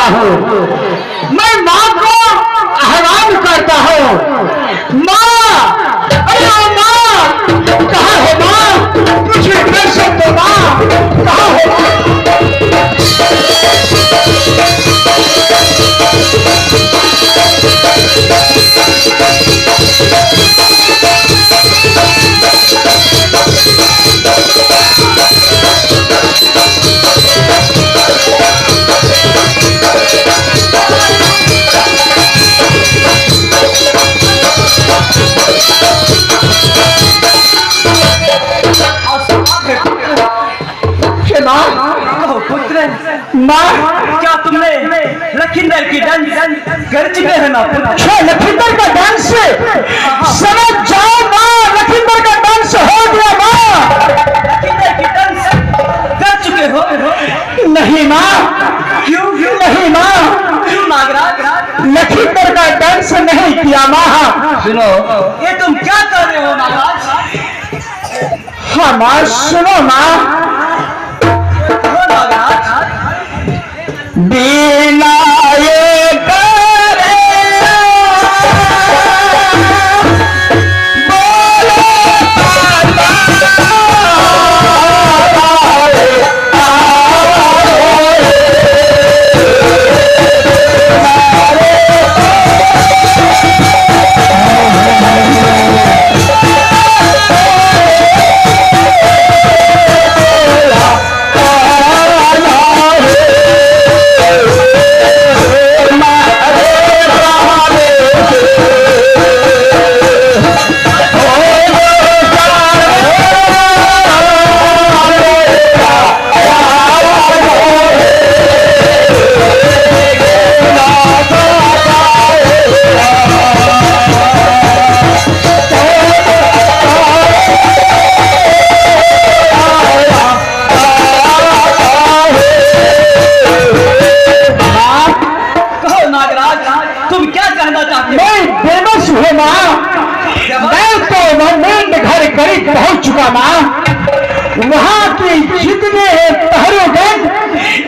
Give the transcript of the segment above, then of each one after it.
रहा हूँ। मैं माँ को आह्वान करता हूँ, माँ, अरे माँ, कहाँ हो माँ? मुझे दर्शन दो माँ, कहाँ हो माँ? माँ, क्या तुमने लखींदर की डांस कर चुके हैं ना? क्या लखींदर का डांस? समझ जाओ माँ, लखींदर का डांस हो गया माँ। लखींदर की डांस कर चुके हो? नहीं माँ। क्यों नहीं माँ, क्यों नागराज? लखींदर का डांस नहीं किया माँ। सुनो, ये तुम क्या कर रहे हो नागराज? हाँ माँ, सुनो माँ। बिना ये करे बोलो पहुंच चुका माँ। वहां के जितने पहरुगन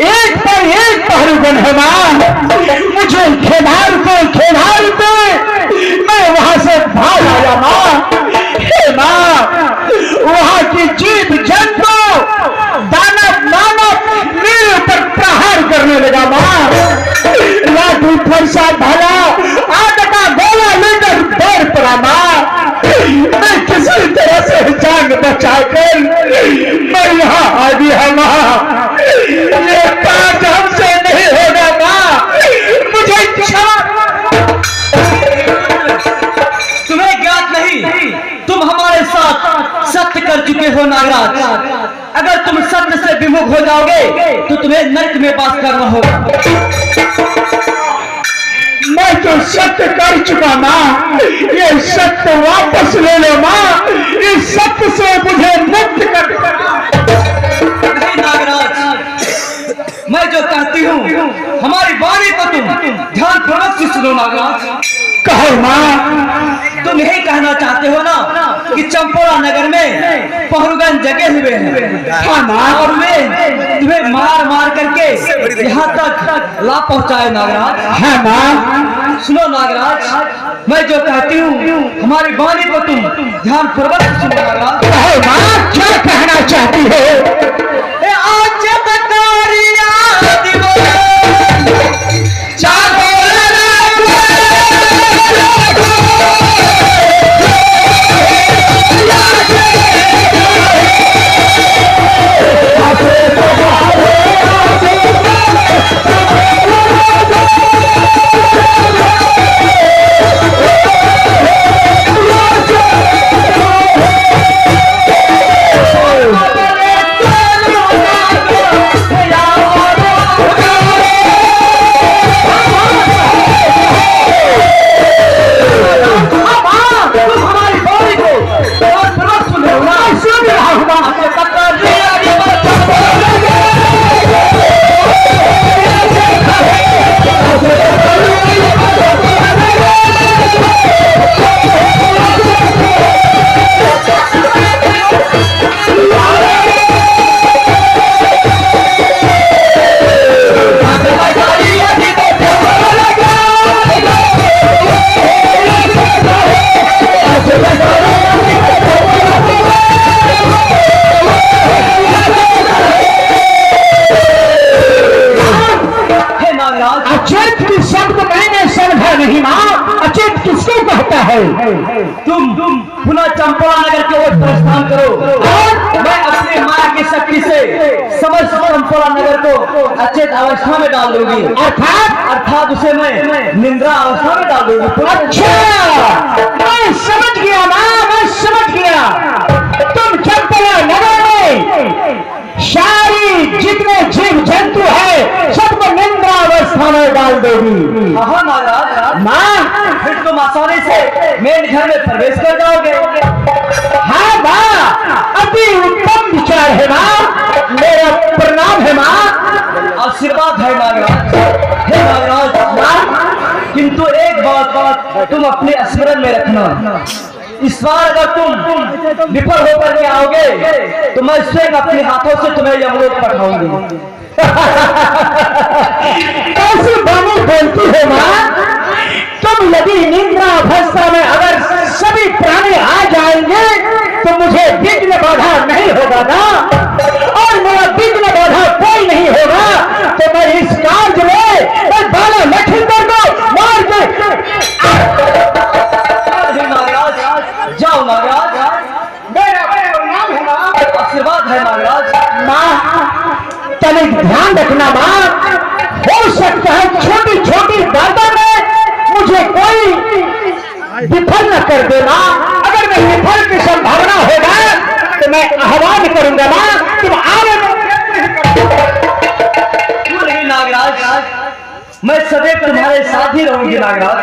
एक पर एक पहरुगन है माँ। मुझे खेदारते मैं वहां से भाग आया माँ। हे माँ, वहां की जीव जंतु दानव मानव मेरे ऊपर प्रहार करने लगा माँ। लाठी फरसा भला आग का गोला लेकर दौड़ पड़ा माँ। मैं किसी तरह से जान बचाकर मैं यहाँ आ गया माँ। ये काज हमसे नहीं होगा माँ, मुझे क्षमा। तुम्हें ज्ञात नहीं, तुम हमारे साथ सत्य कर चुके हो नागराज। अगर तुम सत्य से विमुख हो जाओगे तो तुम्हें नरक में वास करना होगा। मैं तो सत्य कर चुका माँ, ये सत्य वापस ले लो माँ। इस सत्य से मुझे मुक्त कर दो। नहीं नागराज, मैं जो कहती हूँ हमारी वाणी को तुम ध्यान पूर्वक से सुनो नागराज। कहो माँ। तुम यही कहना चाहते हो ना कि चंपोरा नगर में पहरुगन जगे हुए हैं? हाँ माँ। और वे तुम्हें मार मार करके यहाँ तक ला पहुँचाए नागराज। हाँ माँ। सुनो नागराज, मैं जो कहती हूँ हमारी वाणी को तुम ध्यान पूर्वक सुनो नागराज। कहो माँ, क्या कहना चाहती हो? आज बकारिया बात को मैंने समझा नहीं माँ, अचित किसको कहता है? तुम पुनः चंपला नगर की ओर प्रस्थान करो और मैं अपनी माया की शक्ति से समस्त चंपला नगर को अचेत अवस्था में डाल दूंगी, अर्थात उसे मैं निंद्रा अवस्था में डाल दूंगी। अच्छा, मैं समझ गया माँ, मैं समझ गया। तुम चंपला नगर में सारी जितने जीव जंतु है सबको निंद्रा अवस्था में डाल देगी। हाँ महाराज, माँ फिर तुम आसानी से मेरे घर में प्रवेश कर जाओगे। हाँ माँ, अति उत्तम विचार है माँ, मेरा प्रणाम है माँ, आशीर्वाद है नागराज। हे नागराज माँ, किंतु एक बात तुम अपने स्मरण में रखना, इस बार अगर तुम विफल होकर के आओगे तो मैं स्वयं अपने हाथों से तुम्हें यमलोक पठाऊंगी। कैसी बानी बोलती हो माँ? तुम यदि निंद्रा अवस्था में अगर सभी प्राणी आ जाएंगे तो मुझे विघ्न बाधा नहीं होगा ना, और मेरा विघ्न बाधा कोई नहीं होगा तो मैं इस कार्य में मैं बाला लखींदर को मार के जाओ नागराज, मेरा नाम है माँ, आशीर्वाद है नागराज। माँ तनिक ध्यान रखना माँ, हो सकता है छोटी छोटी बातों में मुझे कोई विफल न कर दे माँ। अगर मैं विफल की संभावना होगा तो मैं आह्वान करूंगा माँ, तुम आने नहीं नागराज, मैं सदैव तुम्हारे साथ ही रहूंगी नागराज।